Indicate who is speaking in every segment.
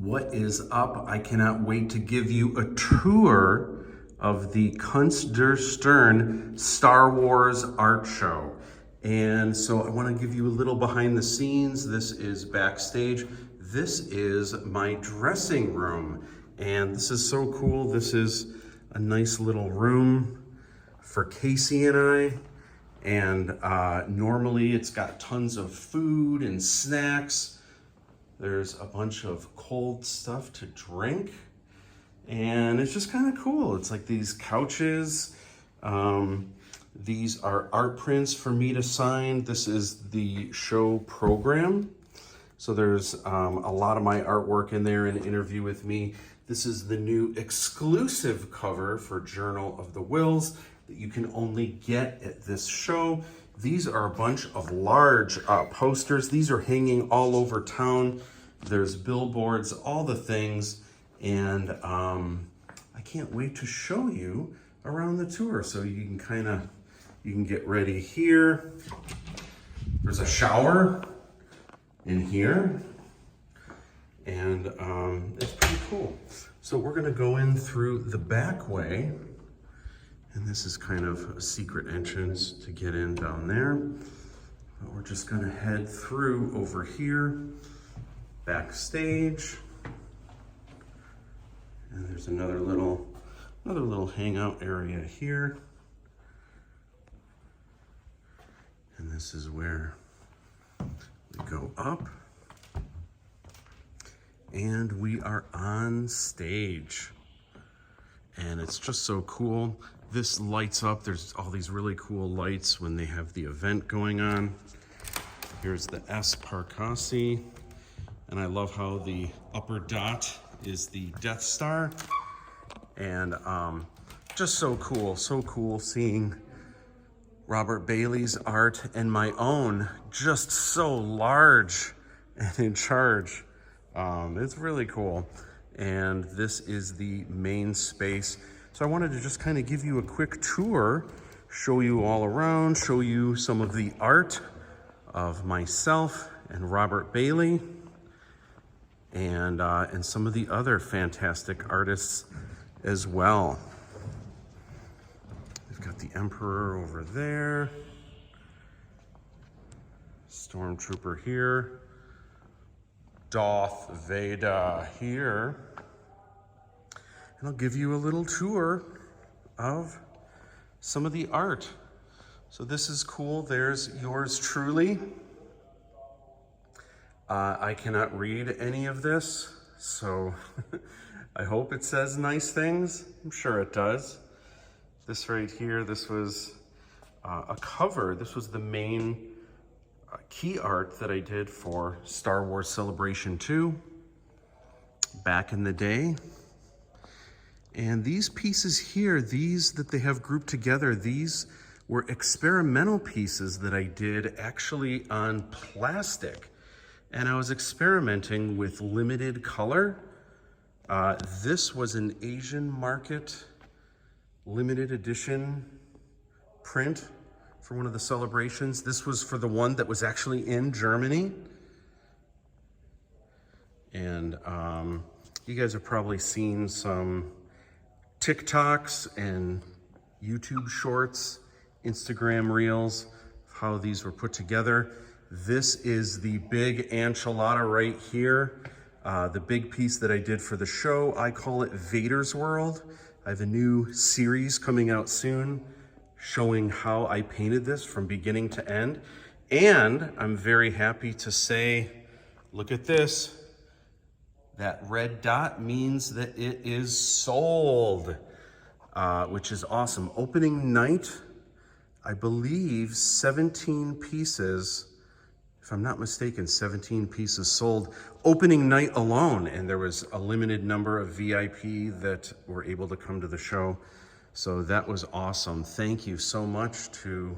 Speaker 1: What is up? I cannot wait to give you a tour of the Kunst Sterne Star Wars art show. And so I want to give you a little behind the scenes. This is backstage. This is my dressing room. And this is so cool. This is a nice little room for Casey and I. And normally it's got tons of food and snacks. There's a bunch of cold stuff to drink, and it's just kind of cool. It's like these couches. These are art prints for me to sign. This is the show program. So there's a lot of my artwork in there, an interview with me. This is the new exclusive cover for Journal of the Wills that you can only get at this show. These are a bunch of large posters. These are hanging all over town. There's billboards, all the things. And I can't wait to show you around the tour. So you can get ready here. There's a shower in here. And it's pretty cool. So we're gonna go in through the back way. And this is kind of a secret entrance to get in down there. But we're just gonna head through over here, backstage. And there's another little hangout area here. And this is where we go up. And we are on stage. And it's just so cool. This lights up. There's all these really cool lights when they have the event going on. Here's the S Parcasi. And I love how the upper dot is the Death Star. And just so cool seeing Robert Bailey's art and my own, just so large and in charge. It's really cool. And this is the main space. So I wanted to just kind of give you a quick tour, show you all around, show you some of the art of myself and Robert Bailey and some of the other fantastic artists as well. We've got the Emperor over there, Stormtrooper here, Darth Vader here. And I'll give you a little tour of some of the art. So this is cool. There's yours truly. I cannot read any of this, so I hope it says nice things. I'm sure it does. This right here, this was a cover. This was the main key art that I did for Star Wars Celebration 2 back in the day. And these pieces here, these that they have grouped together, these were experimental pieces that I did actually on plastic. And I was experimenting with limited color. This was an Asian market limited edition print for one of the celebrations. This was for the one that was actually in Germany. And you guys have probably seen some TikToks and YouTube shorts, Instagram reels, how these were put together. This is the big enchilada right here. The big piece that I did for the show, I call it Vader's World. I have a new series coming out soon showing how I painted this from beginning to end. And I'm very happy to say, look at this. That red dot means that it is sold, which is awesome. Opening night, I believe 17 pieces, if I'm not mistaken, 17 pieces sold. Opening night alone, and there was a limited number of VIP that were able to come to the show. So that was awesome. Thank you so much to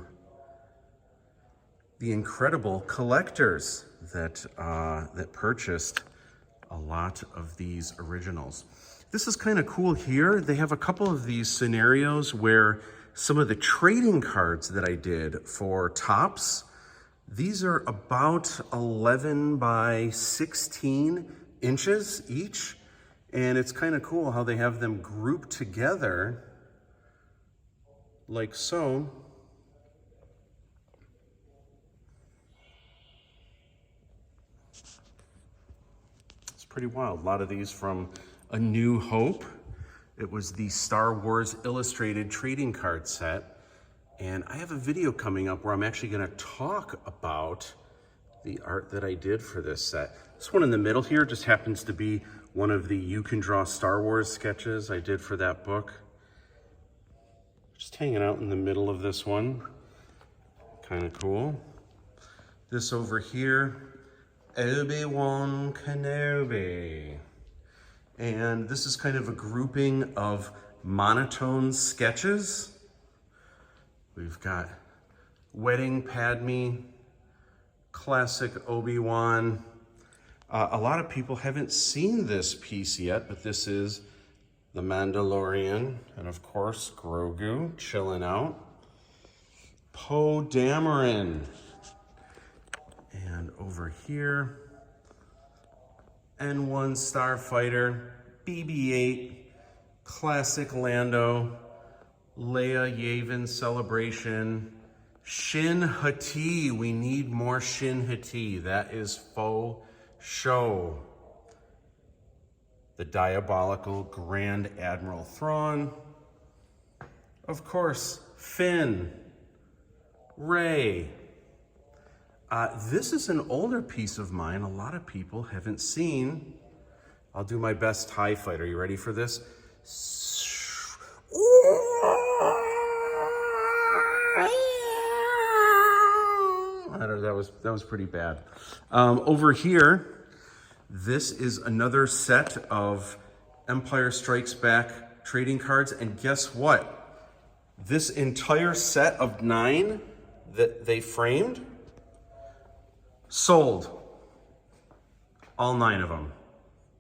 Speaker 1: the incredible collectors that purchased a lot of these originals. This is kind of cool here. They have a couple of these scenarios where some of the trading cards that I did for Topps, these are about 11 by 16 inches each. And it's kind of cool how they have them grouped together like so. It's pretty wild. A lot of these from A New Hope. It was the Star Wars Illustrated trading card set. And I have a video coming up where I'm actually going to talk about the art that I did for this set. This one in the middle here just happens to be one of the You Can Draw Star Wars sketches I did for that book. Just hanging out in the middle of this one. Kind of cool. This over here, Obi-Wan Kenobi. And this is kind of a grouping of monotone sketches. We've got Wedding Padme, classic Obi-Wan. A lot of people haven't seen this piece yet, but this is The Mandalorian, and of course, Grogu chilling out. Poe Dameron. And over here, N1 Starfighter, BB-8, classic Lando, Leia Yavin Celebration, Shin Hati. We need more Shin Hati. That is faux show. The Diabolical Grand Admiral Thrawn. Of course, Finn, Rey. This is an older piece of mine a lot of people haven't seen. I'll do my best TIE fighter. You ready for this? That was pretty bad. Over here, this is another set of Empire Strikes Back trading cards, and guess what? This entire set of 9 that they framed sold. All 9 of them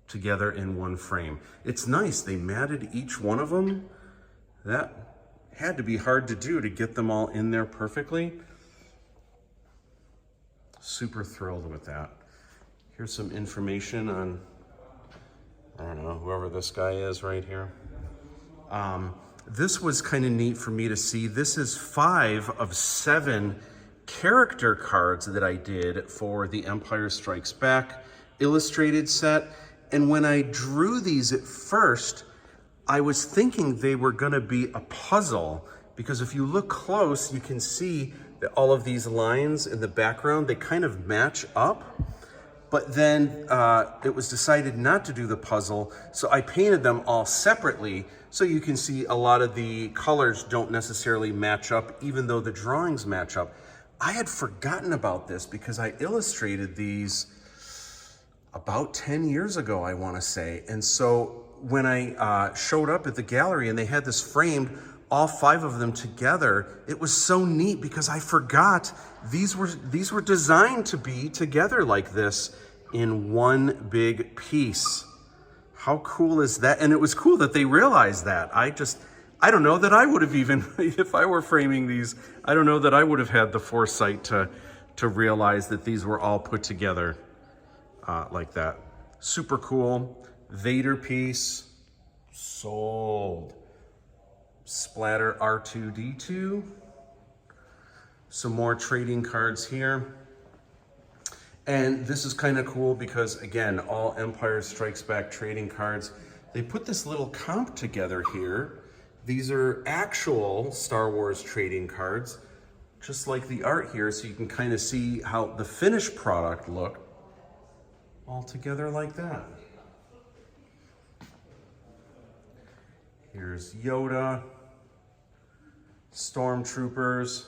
Speaker 1: together in one frame. It's nice, they matted each one of them. That had to be hard to do to get them all in there perfectly. Super thrilled with that. Here's some information on, I don't know, whoever this guy is right here. This was kind of neat for me to see. This is 5 of 7 character cards that I did for the Empire Strikes Back illustrated set. And when I drew these at first, I was thinking they were gonna be a puzzle, because if you look close, you can see that all of these lines in the background, they kind of match up. But then it was decided not to do the puzzle, so I painted them all separately, so you can see a lot of the colors don't necessarily match up, even though the drawings match up. I had forgotten about this because I illustrated these about 10 years ago, I want to say. And so when I showed up at the gallery and they had this framed, all 5 of them together, it was so neat because I forgot these were designed to be together like this in one big piece. How cool is that? And it was cool that they realized that. I don't know that I would have even, if I were framing these, I don't know that I would have had the foresight to realize that these were all put together like that. Super cool. Vader piece, sold. Splatter R2-D2. Some more trading cards here. And this is kind of cool because, again, all Empire Strikes Back trading cards, they put this little comp together here. These are actual Star Wars trading cards, just like the art here, so you can kind of see how the finished product looked all together like that. Here's Yoda, Stormtroopers,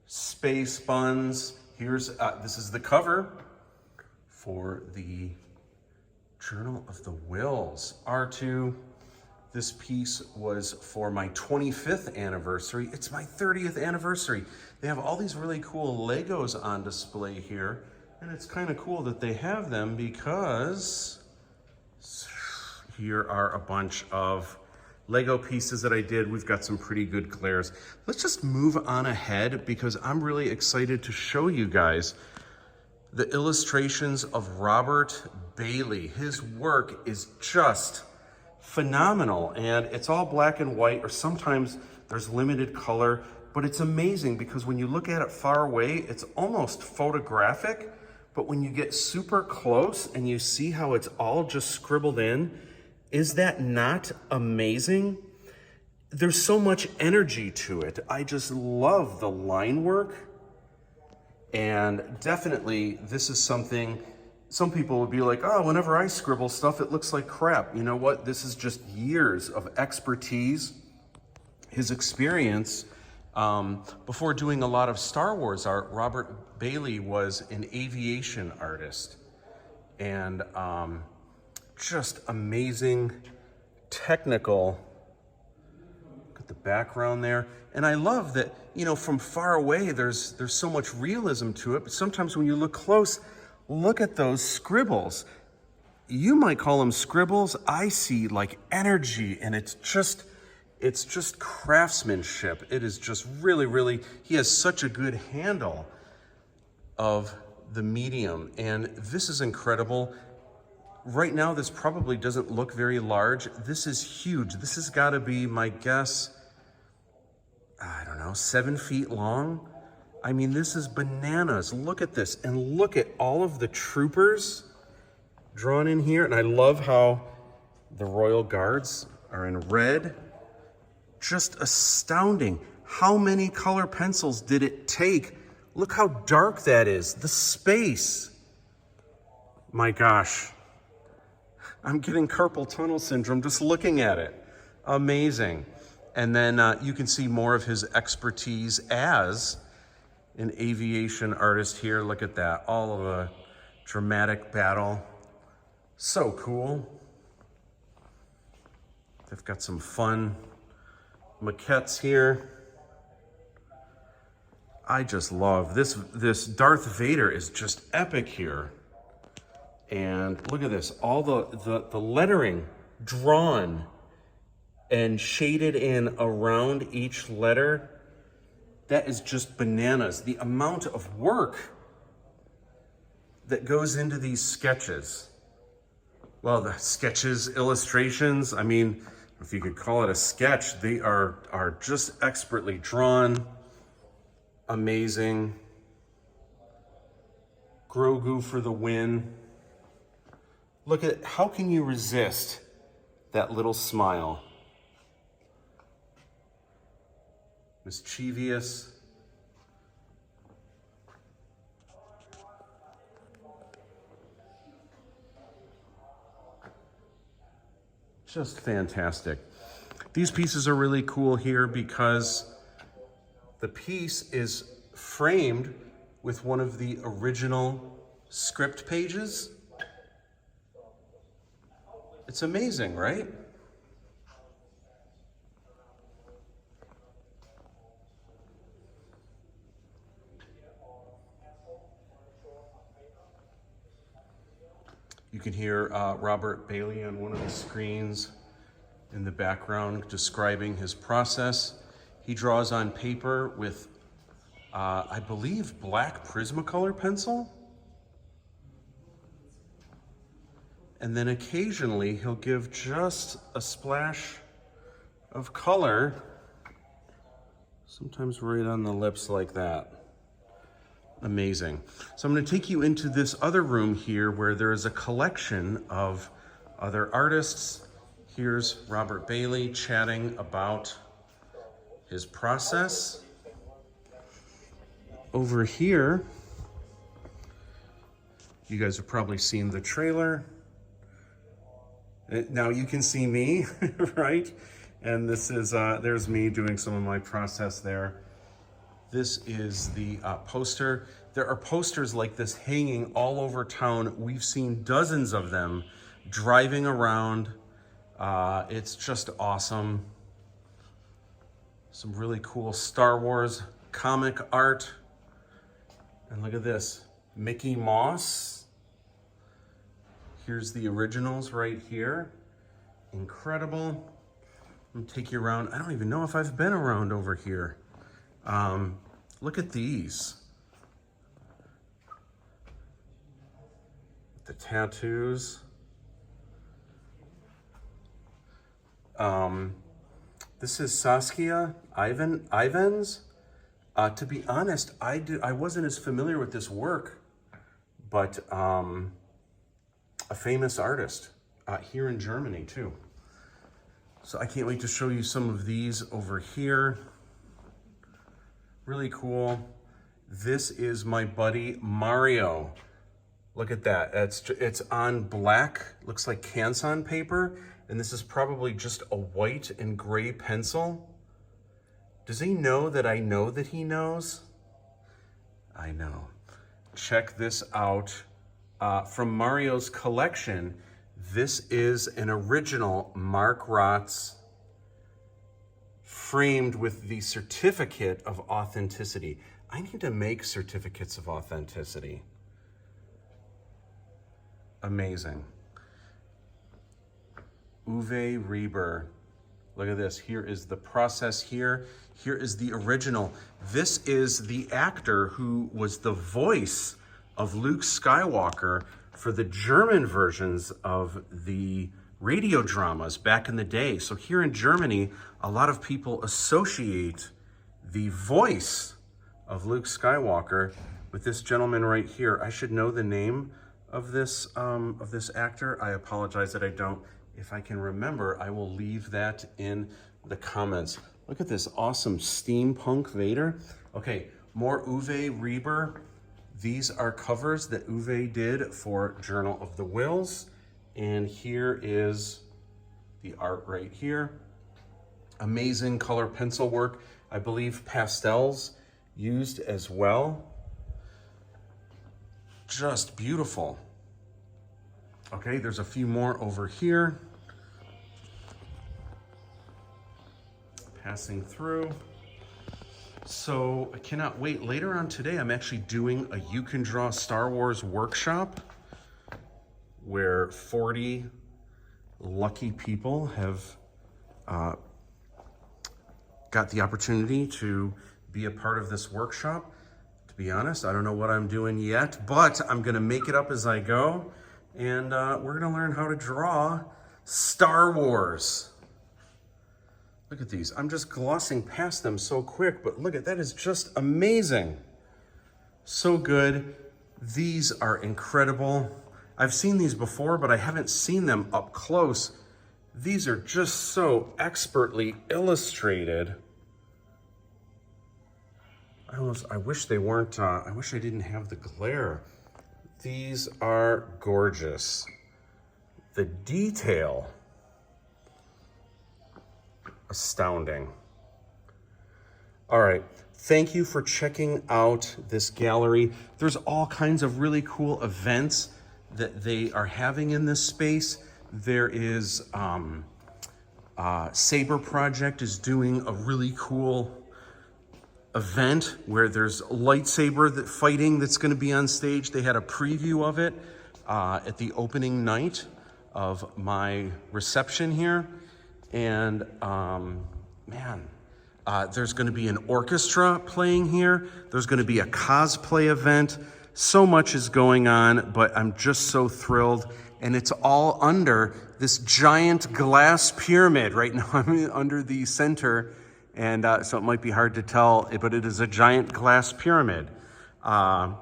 Speaker 1: Space Buns. Here's, this is the cover for the Journal of the Whills. R2, this piece was for my 25th anniversary. It's my 30th anniversary. They have all these really cool Legos on display here. And it's kind of cool that they have them because here are a bunch of Lego pieces that I did. We've got some pretty good glares. Let's just move on ahead because I'm really excited to show you guys the illustrations of Robert Bailey. His work is just phenomenal, and it's all black and white, or sometimes there's limited color, but it's amazing because when you look at it far away, it's almost photographic, but when you get super close and you see how it's all just scribbled in, is that not amazing? There's so much energy to it. I just love the line work. And definitely, this is something, some people would be like, oh, whenever I scribble stuff, it looks like crap. You know what? This is just years of expertise, his experience. Before doing a lot of Star Wars art, Robert Bailey was an aviation artist. And just amazing, technical. Look at the background there. And I love that, you know, from far away, there's so much realism to it, but sometimes when you look close, look at those scribbles. You might call them scribbles. I see like energy, and it's just craftsmanship. It is just really, really, he has such a good handle of the medium, and this is incredible. Right now, this probably doesn't look very large. This is huge. This has got to be, my guess, I don't know, 7 feet long. I mean, this is bananas. Look at this, and look at all of the troopers drawn in here. And I love how the Royal Guards are in red. Just astounding. How many color pencils did it take? Look how dark that is. The space. My gosh. I'm getting carpal tunnel syndrome just looking at it. Amazing. And then you can see more of his expertise as an aviation artist here. Look at that. All of a dramatic battle. So cool. They've got some fun maquettes here. I just love this. This Darth Vader is just epic here. And look at this, all the lettering drawn and shaded in around each letter. That is just bananas. The amount of work that goes into these sketches. Well, the sketches, illustrations, I mean, if you could call it a sketch, they are just expertly drawn. Amazing. Grogu for the win. Look at, how can you resist that little smile? Mischievous. Just fantastic. These pieces are really cool here because the piece is framed with one of the original script pages. It's amazing, right? You can hear Robert Bailey on one of the screens in the background describing his process. He draws on paper with, I believe, black Prismacolor pencil. And then occasionally he'll give just a splash of color, sometimes right on the lips like that. Amazing. So I'm going to take you into this other room here where there is a collection of other artists. Here's Robert Bailey chatting about his process. Over here, you guys have probably seen the trailer. Now you can see me, right? And this is, there's me doing some of my process there. This is the poster. There are posters like this hanging all over town. We've seen dozens of them driving around. It's just awesome. Some really cool Star Wars comic art. And look at this, Mickey Mouse. Here's the originals right here. Incredible. I'm gonna take you around. I don't even know if I've been around over here. Look at these. The tattoos. This is Saskia Ivans. To be honest, I wasn't as familiar with this work, but a famous artist here in Germany too. So I can't wait to show you some of these over here. Really cool. This is my buddy Mario. Look at that. It's on black, looks like Canson paper, and this is probably just a white and gray pencil. Does he know that I know that he knows? I know. Check this out. From Mario's collection, this is an original Mark Rotz framed with the certificate of authenticity. I need to make certificates of authenticity. Amazing. Uwe Reber. Look at this. Here is the process here. Here is the original. This is the actor who was the voice of Luke Skywalker for the German versions of the radio dramas back in the day. So here in Germany, a lot of people associate the voice of Luke Skywalker with this gentleman right here. I should know the name of this actor. I apologize that I don't. If I can remember, I will leave that in the comments. Look at this awesome steampunk Vader. Okay, more Uwe Reber. These are covers that Uwe did for Journal of the Whills. And here is the art right here. Amazing color pencil work. I believe pastels used as well. Just beautiful. Okay, there's a few more over here. Passing through. So I cannot wait. Later on today, I'm actually doing a You Can Draw Star Wars workshop where 40 lucky people have got the opportunity to be a part of this workshop. To be honest, I don't know what I'm doing yet, but I'm gonna make it up as I go. And we're gonna learn how to draw Star Wars. Look at these. I'm just glossing past them so quick, but look at that, is just amazing. So good. These are incredible. I've seen these before, but I haven't seen them up close. These are just so expertly illustrated. I wish they weren't, I wish I didn't have the glare. These are gorgeous. The detail, astounding. All right, thank you for checking out this gallery. There's all kinds of really cool events that they are having in this space. There is, Saber Project is doing a really cool event where there's lightsaber fighting that's going to be on stage. They had a preview of it at the opening night of my reception here. And there's going to be an orchestra playing here. There's going to be a cosplay event. So much is going on, but I'm just so thrilled. And it's all under this giant glass pyramid. Right now I'm under the center, and so it might be hard to tell, but it is a giant glass pyramid. I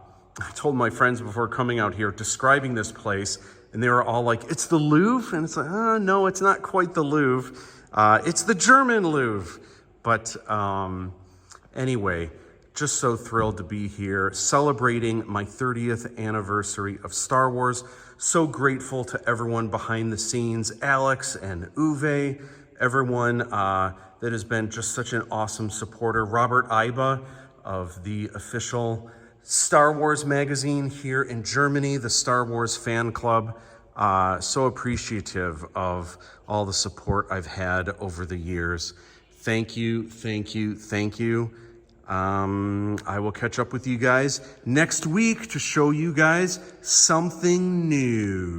Speaker 1: told my friends before coming out here, describing this place, and they were all like, it's the Louvre? And it's like, no, it's not quite the Louvre. It's the German Louvre. But anyway, just so thrilled to be here, celebrating my 30th anniversary of Star Wars. So grateful to everyone behind the scenes, Alex and Uwe, everyone that has been just such an awesome supporter. Robert Iba of the official Star Wars magazine here in Germany, the Star Wars fan club. So appreciative of all the support I've had over the years. Thank you, thank you, thank you. I will catch up with you guys next week to show you guys something new.